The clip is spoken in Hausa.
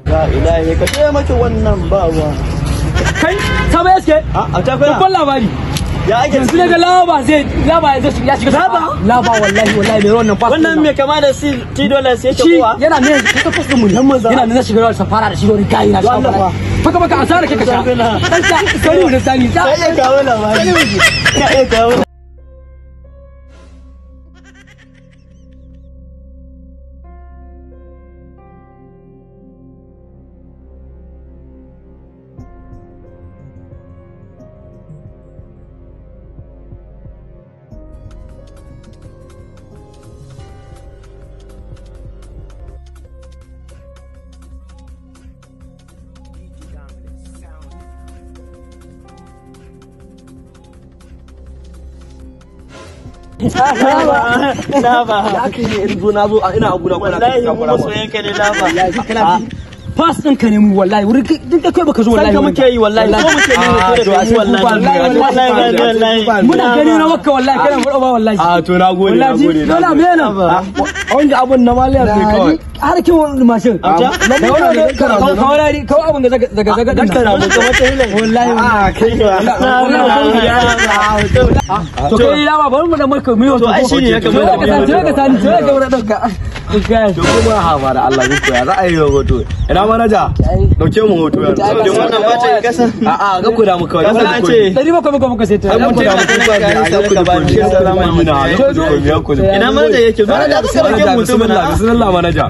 Ya ilahi ka ce maki wannan bawa. Kai sabo yaske? A ta koya. Babban labari. Ya ake yanzu daga laba zai ya shiga laba wallahi mai wannan fas. Wannan me kama da $10 yake kuwa? Yana ne ka fas mu yana ne shiga da safara da shi wani kai na shafa. Faka asara kake sha. Dan sha sai da sani. Sai ya kawo labari. Ya kawo. Lava. Ina abu na wallahi mu soyayya ne lava. Fas ɗinka ne mu wallahi wurin duk da kai baka zo wallahi. Sai muke yi wallahi. Ko muke yi wallahi. Muna gani na makka wallahi kana faɗa ba wallahi. A to nagode. Dole me na. Wanda abun na maliyar ne kawai. Har kin wani mashin. Kawai abun da zaga din. Kana mu kamar ta hila. Wallahi. To kai ya ba bari mu da maka mu to ai shine ya kamar ka tani sai ka wura dauka. To kuma ha da Allah ku ya za a yi hoto. Ina manaja dauke mu hoto yanzu. Da wannan ba ta kasa. A'a ga ku da mu kawai. Kasa ce 700 muka sai ta. Mun ku da mu ku ba ni salama ina. Ina manaja yake manaja ka dauke mu mutum na. Bismillah manaja.